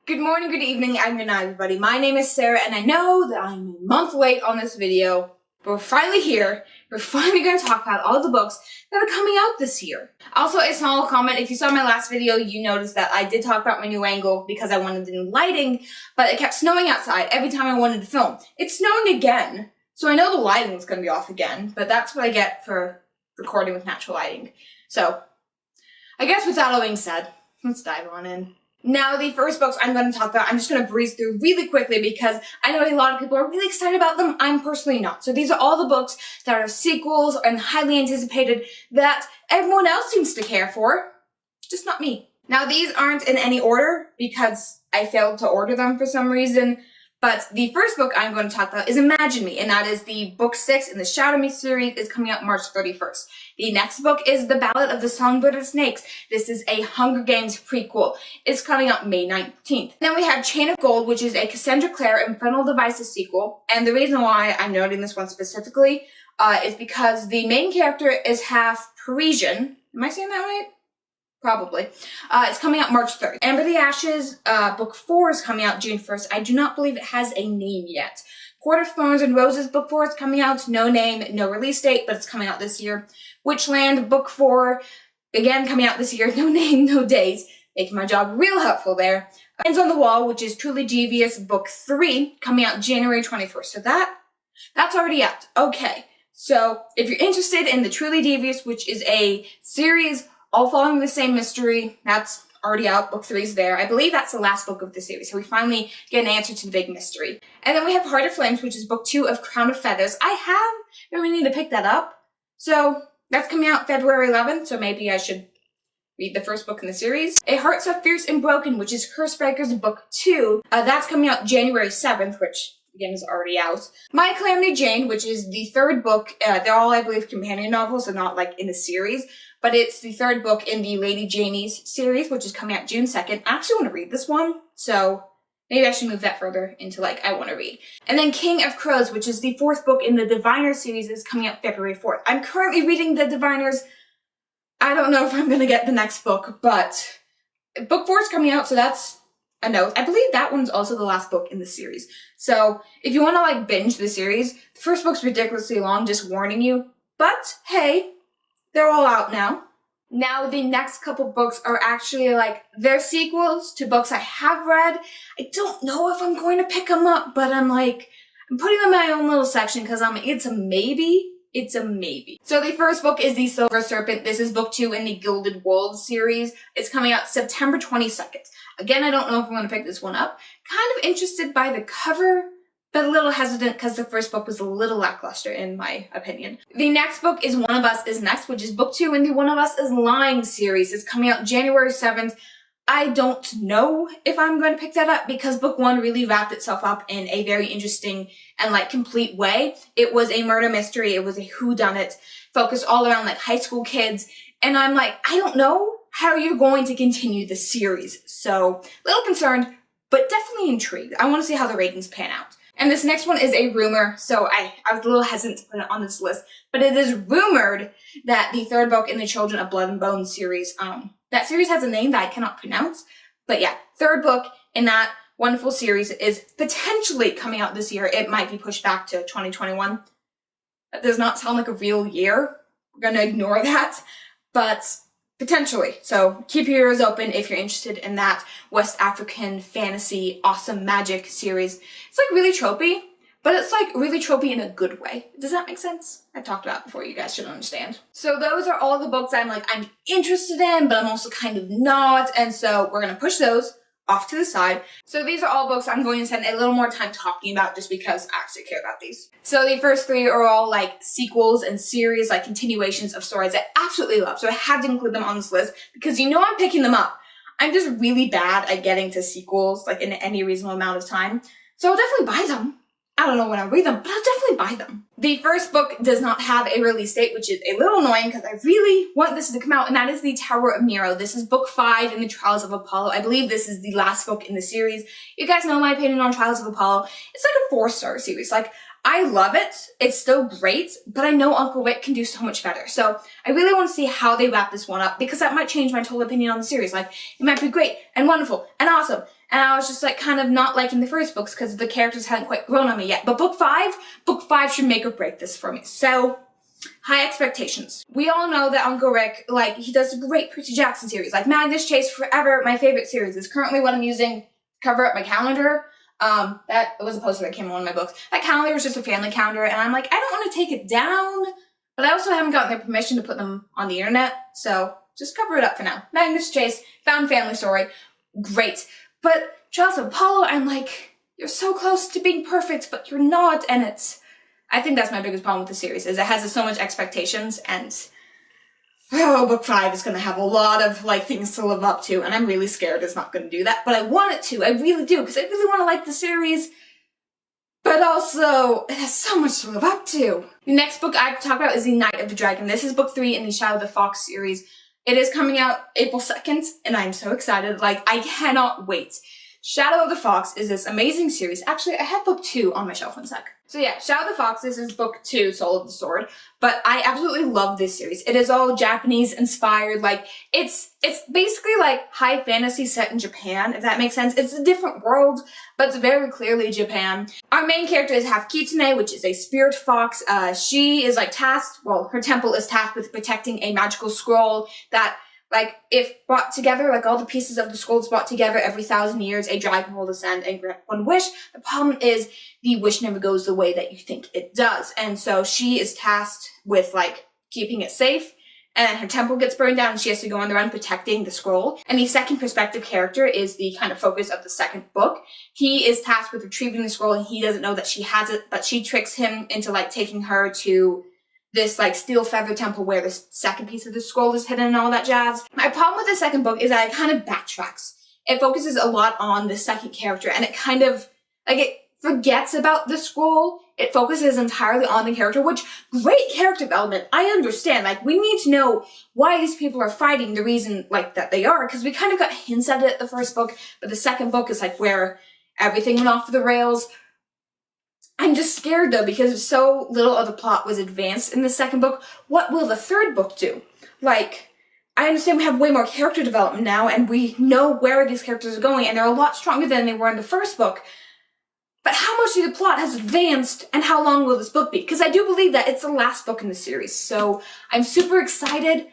Good morning, good evening, and good night, everybody. My name is Sarah, and I know that I'm a month late on this video, but we're finally here. We're finally going to talk about all the books that are coming out this year. Also, a small comment, if you saw my last video, you noticed that I did talk about my new angle because I wanted the new lighting, but it kept snowing outside every time I wanted to film. It's snowing again, so I know the lighting is going to be off again, but that's what I get for recording with natural lighting. So, I guess with that all being said, let's dive on in. Now, the first books I'm going to talk about, I'm just going to breeze through really quickly because I know a lot of people are really excited about them. I'm personally not. So these are all the books that are sequels and highly anticipated that everyone else seems to care for, just not me. Now, these aren't in any order because I failed to order them for some reason, but the first book I'm going to talk about is Imagine Me, and that is the book 6 in the Shatter series. Is coming out March 31st. The next book is The Ballad of the Songbirds. This is a Hunger Games prequel. It's coming out May 19th. Then we have Chain of Gold, which is a Clair infernal devious sequel, and the reason why I'm noting this one specifically is because the main character is half Parisian. Am I saying that right? Probably. It's coming out March 3rd. Ember the Ashes, book 4 is coming out June 1st. I do not believe it has a name yet. Court of Thorns and Roses, book 4 is coming out. No name, no release date, but it's coming out this year. Witchland, book 4, again coming out this year. No name, no date. Making my job real helpful there. Hands on the Wall, which is truly devious, book 3, coming out January 21st. So that's already out. Okay. So if you're interested in the Truly Devious, which is a series all following the same mystery, that's already out. Book 3 is there. I believe that's the last book of the series, so we finally get an answer to the big mystery. And then we have Heart of Flames, which is book 2 of Crown of Feathers. I have been meaning to pick that up, so that's coming out February 11th, so maybe I should read the first book in the series. A Heart So Fierce and Broken, which is Cursebreakers, book 2. That's coming out January 7th, which again is already out. My Calamity Jane, which is the third book. They're all, I believe, companion novels, so not like in the series. But it's the third book in the Lady Janies series, which is coming out June 2nd. I actually want to read this one, so maybe I should move that further into, like, I want to read. And then King of Crows, which is the fourth book in the Diviners series, is coming out February 4th. I'm currently reading the Diviners. I don't know if I'm going to get the next book, but book 4 is coming out, so that's a note. I believe that one's also the last book in the series. So if you want to, like, binge the series, the first book's ridiculously long, just warning you. But, hey, they're all out now. Now, the next couple books are actually, like, they're sequels to books I have read. I don't know if I'm going to pick them up, but I'm putting them in my own little section because it's a maybe. It's a maybe. So the first book is The Silver Serpent. This is book 2 in the Gilded series. It's coming out September 22nd. Again, I don't know if I'm going to pick this one up. Kind of interested by the cover, but a little hesitant because the first book was a little lackluster in my opinion. The next book is One of Us Is Next, which is book 2 in the One of Us Is Lying series. It's coming out January 7th. I don't know if I'm going to pick that up because book 1 really wrapped itself up in a very interesting and, like, complete way. It was a murder mystery. It was a whodunit focused all around, like, high school kids. And I'm like, I don't know how you're going to continue the series. So, a little concerned, but definitely intrigued. I want to see how the ratings pan out. And this next one is a rumor, so I was a little hesitant to put it on this list, but it is rumored that the third book in the Children of Blood and Bone series, that series has a name that I cannot pronounce, but yeah, third book in that wonderful series is potentially coming out this year. It might be pushed back to 2021. That does not sound like a real year. We're gonna ignore that, but potentially. So keep your ears open if you're interested in that West African fantasy awesome magic series. It's like really tropey, but it's like really tropey in a good way. Does that make sense? I've talked about it before, you guys should understand. So those are all the books I'm interested in, but I'm also kind of not, and so we're gonna push those off to the side. So these are all books I'm going to spend a little more time talking about just because I actually care about these. So the first 3 are all, like, sequels and series, like, continuations of stories I absolutely love. So I had to include them on this list because you know I'm picking them up. I'm just really bad at getting to sequels, like, in any reasonable amount of time. So I'll definitely buy them. I don't know when I'll read them, but I'll definitely buy them. The first book does not have a release date, which is a little annoying because I really want this to come out, and that is The Tower of Nero. This is book 5 in the Trials of Apollo. I believe this is the last book in the series. You guys know my opinion on Trials of Apollo. It's like a 4-star series. Like, I love it. It's still great, but I know Uncle Rick can do so much better. So I really want to see how they wrap this one up because that might change my total opinion on the series. Like, it might be great and wonderful and awesome and I was just like kind of not liking the first books because the characters hadn't quite grown on me yet. But book five should make or break this for me. So, high expectations. We all know that Uncle Rick, like, he does a great Percy Jackson series. Like, Magnus Chase, forever my favorite series. Is currently what I'm using to cover up my calendar. That was a poster that came in one of my books. That calendar was just a family calendar, and I'm like, I don't want to take it down, but I also haven't gotten their permission to put them on the internet, so just cover it up for now. Magnus Chase, found family story, great. But Trials of Apollo, I'm like, you're so close to being perfect, but you're not, and I think that's my biggest problem with the series, is it has so much expectations, and book 5 is going to have a lot of, like, things to live up to, and I'm really scared it's not going to do that, but I want it to. I really do, because I really want to like the series, but also, it has so much to live up to. The next book I have to talk about is The Night of the Dragon. This is book 3 in the Shadow of the Fox series. It is coming out April 2nd, and I'm so excited. Like, I cannot wait. Shadow of the Fox is this amazing series. Actually, I have book 2 on my shelf, one sec. So yeah, Shadow of the Fox, this is book 2, Soul of the Sword. But I absolutely love this series. It is all Japanese inspired, like, it's basically like high fantasy set in Japan, if that makes sense. It's a different world, but it's very clearly Japan. Our main character is half kitsune, which is a spirit fox. She is like tasked, well, her temple is tasked with protecting a magical scroll that, like, if brought together, like all the pieces of the scrolls brought together every 1,000 years, a dragon will descend and grant one wish. The problem is the wish never goes the way that you think it does. And so she is tasked with, like, keeping it safe. And her temple gets burned down and she has to go on the run protecting the scroll. And the second perspective character is the kind of focus of the second book. He is tasked with retrieving the scroll and he doesn't know that she has it, but she tricks him into, like, taking her to this, like, steel feather temple where the second piece of the scroll is hidden and all that jazz. My problem with the second book is that it kind of backtracks. It focuses a lot on the second character and it kind of, like, it forgets about the scroll. It focuses entirely on the character, which, great character development. I understand. Like, we need to know why these people are fighting, the reason, like, that they are, because we kind of got hints at it the first book, but the second book is, like, where everything went off the rails. I'm just scared, though, because so little of the plot was advanced in the second book. What will the third book do? Like, I understand we have way more character development now, and we know where these characters are going, and they're a lot stronger than they were in the first book. But how much of the plot has advanced, and how long will this book be? Because I do believe that it's the last book in the series, so I'm super excited.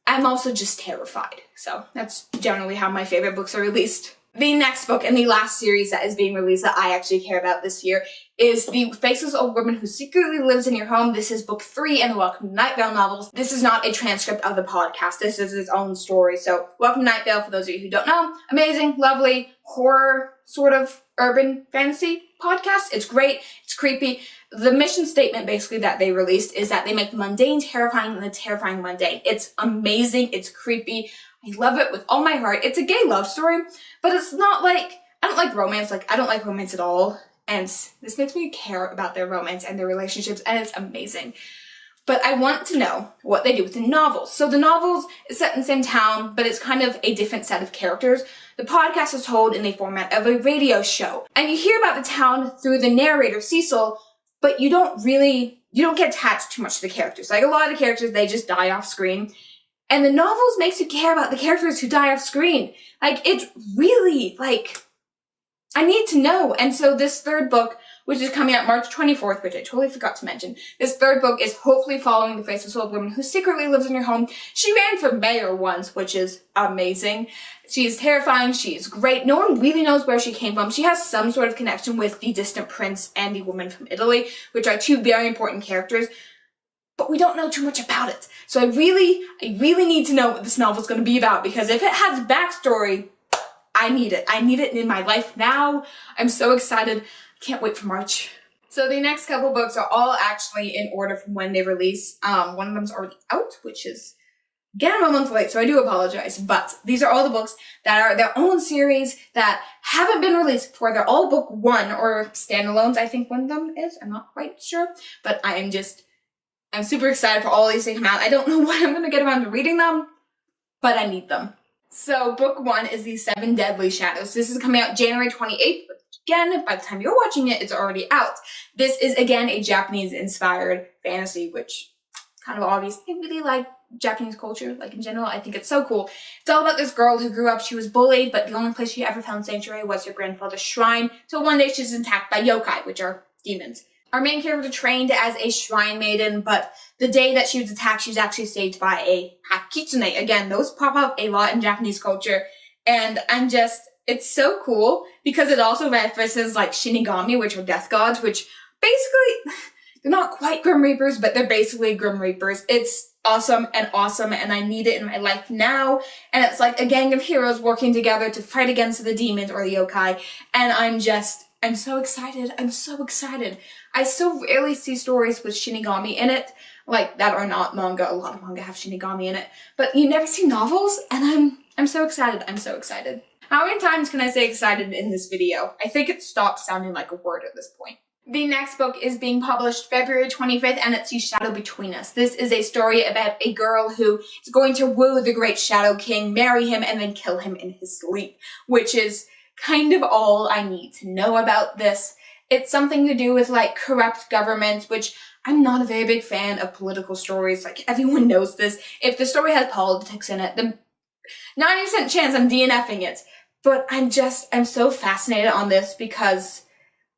I'm also just terrified. So that's generally how my favorite books are released. The next book in the last series that is being released that I actually care about this year is The Faceless Old Woman Who Secretly Lives in Your Home. This is book 3 in the Welcome to Night Vale novels. This is not a transcript of the podcast. This is its own story. So Welcome to Night Vale, for those of you who don't know, amazing, lovely, horror, sort of urban fantasy podcast. It's great. It's creepy. The mission statement basically that they released is that they make the mundane terrifying and the terrifying mundane. It's amazing. It's creepy. I love it with all my heart. It's a gay love story, but it's not like, I don't like romance. Like, I don't like romance at all. And this makes me care about their romance and their relationships, and it's amazing. But I want to know what they do with the novels. So the novels is set in the same town, but it's kind of a different set of characters. The podcast is told in the format of a radio show. And you hear about the town through the narrator, Cecil, but you don't get attached too much to the characters. Like, a lot of the characters, they just die off screen. And the novels makes you care about the characters who die off screen. Like, it's really, like, I need to know. And so this third book, which is coming out March 24th, which I totally forgot to mention, this third book is hopefully following the Faceless Old Woman Who Secretly Lives in Your Home. She ran for mayor once, which is amazing. She's terrifying. She's great. No one really knows where she came from. She has some sort of connection with the Distant Prince and the Woman from Italy, which are two very important characters. But we don't know too much about it. So I really need to know what this novel is going to be about, because if it has backstory, I need it. I need it in my life now. I'm so excited. Can't wait for March. So the next couple books are all actually in order from when they release. One of them's already out, which is, again, I'm a month late, so I do apologize. But these are all the books that are their own series that haven't been released before. They're all book 1 or standalones. I think one of them is. I'm not quite sure. But I'm super excited for all these to come out. I don't know when I'm going to get around to reading them, but I need them. So book 1 is The 7 Deadly Shadows. This is coming out January 28th, but again, by the time you're watching it, it's already out. This is, again, a Japanese-inspired fantasy, which kind of obvious. I really like Japanese culture, like in general. I think it's so cool. It's all about this girl who grew up, she was bullied, but the only place she ever found sanctuary was her grandfather's shrine, till one day she's attacked by yokai, which are demons. Our main character trained as a shrine maiden, but the day that she was attacked, she was actually saved by a kitsune. Again, those pop up a lot in Japanese culture, and it's so cool because it also references like Shinigami, which are death gods, which basically, they're not quite Grim Reapers, but they're basically Grim Reapers. It's awesome, and I need it in my life now. And it's like a gang of heroes working together to fight against the demons or the yokai. And I'm so excited. I'm so excited. I so rarely see stories with Shinigami in it, like that are not manga. A lot of manga have Shinigami in it, but you never see novels, and I'm so excited. I'm so excited. How many times can I say excited in this video? I think it stopped sounding like a word at this point. The next book is being published February 25th, and it's The Shadow Between Us. This is a story about a girl who is going to woo the great Shadow King, marry him, and then kill him in his sleep, which is kind of all I need to know about this. It's something to do with, like, corrupt governments, which I'm not a very big fan of political stories. Like, everyone knows this. If the story has politics in it, then 90% chance I'm DNFing it. But I'm so fascinated on this because,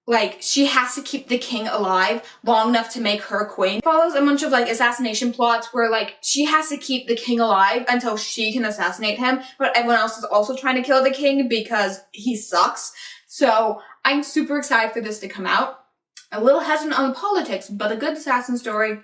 like, she has to keep the king alive long enough to make her queen. It follows a bunch of, like, assassination plots where, like, she has to keep the king alive until she can assassinate him, but everyone else is also trying to kill the king because he sucks. So I'm super excited for this to come out. A little hesitant on the politics, but a good assassin story,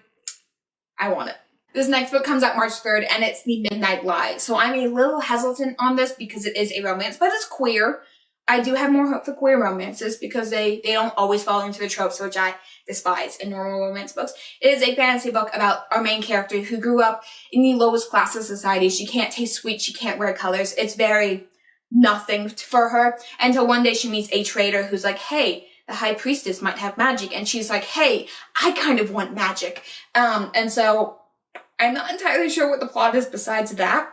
I want it. This next book comes out March 3rd, and it's The Midnight Lie. So I'm a little hesitant on this because it is a romance, but it's queer. I do have more hope for queer romances because they don't always fall into the tropes, which I despise in normal romance books. It is a fantasy book about our main character who grew up in the lowest class of society. She can't taste sweet, she can't wear colors. It's very nothing for her until one day she meets a trader who's like, hey, the high priestess might have magic. And she's like, hey, I kind of want magic. And so I'm not entirely sure what the plot is besides that.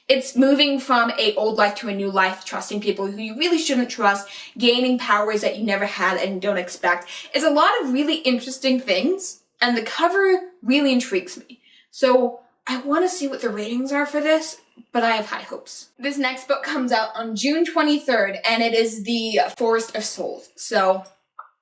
It's moving from a old life to a new life, trusting people who you really shouldn't trust, gaining powers that you never had and don't expect. It's a lot of really interesting things, and the cover really intrigues me. So I want to see what the ratings are for this, but I have high hopes. This next book comes out on June 23rd, and it is The Forest of Souls. So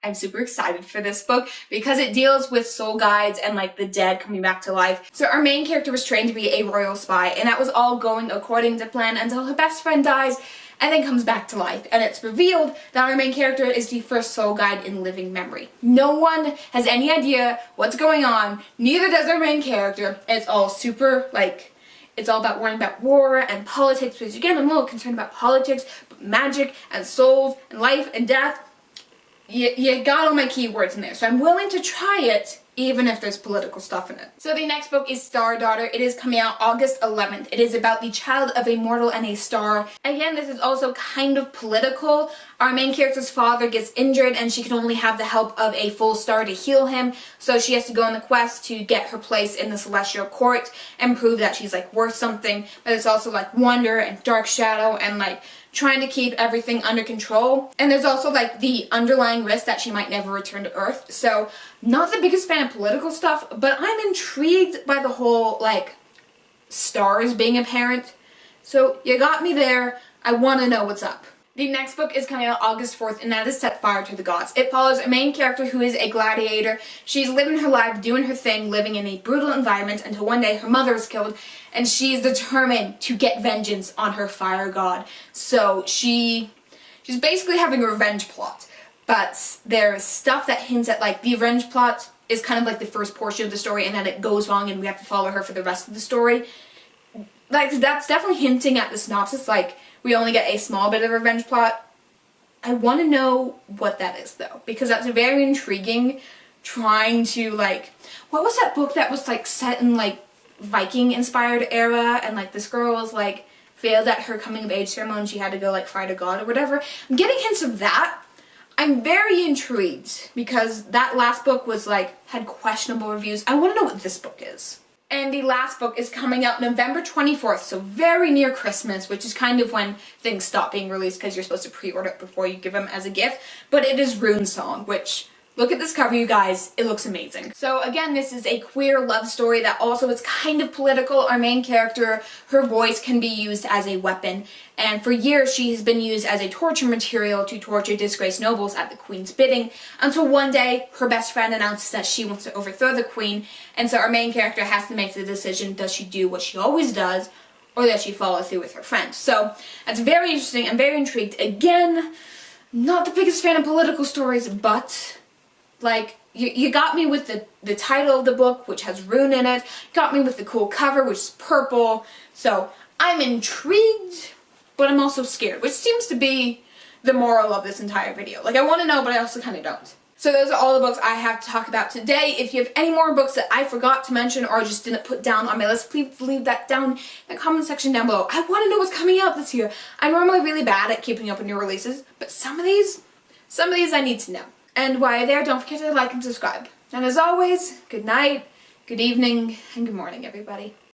I'm super excited for this book because it deals with soul guides and, like, the dead coming back to life. So our main character was trained to be a royal spy, and that was all going according to plan until her best friend dies and then comes back to life. And it's revealed that our main character is the first soul guide in living memory. No one has any idea what's going on, neither does our main character. It's all super, like, it's all about worrying about war and politics, because again, I'm a little concerned about politics, but magic and souls and life and death. You got all my keywords in there, so I'm willing to try it, even if there's political stuff in it. So the next book is Star Daughter. It is coming out August 11th. It is about the child of a mortal and a star. Again, this is also kind of political. Our main character's father gets injured, and she can only have the help of a full star to heal him, so she has to go on the quest to get her place in the celestial court and prove that she's, like, worth something. But it's also, like, wonder and dark shadow and, like, trying to keep everything under control. And there's also, like, the underlying risk that she might never return to Earth. So, not the biggest fan of political stuff, but I'm intrigued by the whole, like, stars being apparent. So, you got me there. I want to know what's up. The next book is coming out August 4th, and that is Set Fire to the Gods. It follows a main character who is a gladiator. She's living her life, doing her thing, living in a brutal environment until one day her mother is killed, and she's determined to get vengeance on her fire god. So she's basically having a revenge plot. But there's stuff that hints at, like, the revenge plot is kind of like the first portion of the story, and then it goes wrong and we have to follow her for the rest of the story. Like, that's definitely hinting at the synopsis, like, we only get a small bit of revenge plot. I want to know what that is, though, because that's very intriguing, trying to, like, what was that book that was, like, set in, like, Viking-inspired era, and, like, this girl was, like, failed at her coming-of-age ceremony, and she had to go, like, fight a god or whatever. I'm getting hints of that. I'm very intrigued, because that last book was, like, had questionable reviews. I want to know what this book is. And the last book is coming out November 24th, so very near Christmas, which is kind of when things stop being released because you're supposed to pre-order it before you give them as a gift. But it is Rune Song, which Look at this cover, you guys. It looks amazing. So again, this is a queer love story that also is kind of political. Our main character, her voice can be used as a weapon, and for years she has been used as a torture material to torture disgraced nobles at the queen's bidding, until one day her best friend announces that she wants to overthrow the queen, and so our main character has to make the decision, does she do what she always does, or does she follow through with her friend? So that's very interesting. I'm very intrigued. Again, not the biggest fan of political stories, but like, you got me with the title of the book, which has rune in it. Got me with the cool cover, which is purple. So I'm intrigued, but I'm also scared, which seems to be the moral of this entire video. Like, I want to know, but I also kind of don't. So those are all the books I have to talk about today. If you have any more books that I forgot to mention or just didn't put down on my list, please leave that down in the comment section down below. I want to know what's coming out this year. I'm normally really bad at keeping up with new releases, but some of these I need to know. And while you're there, don't forget to like and subscribe. And as always, good night, good evening, and good morning, everybody.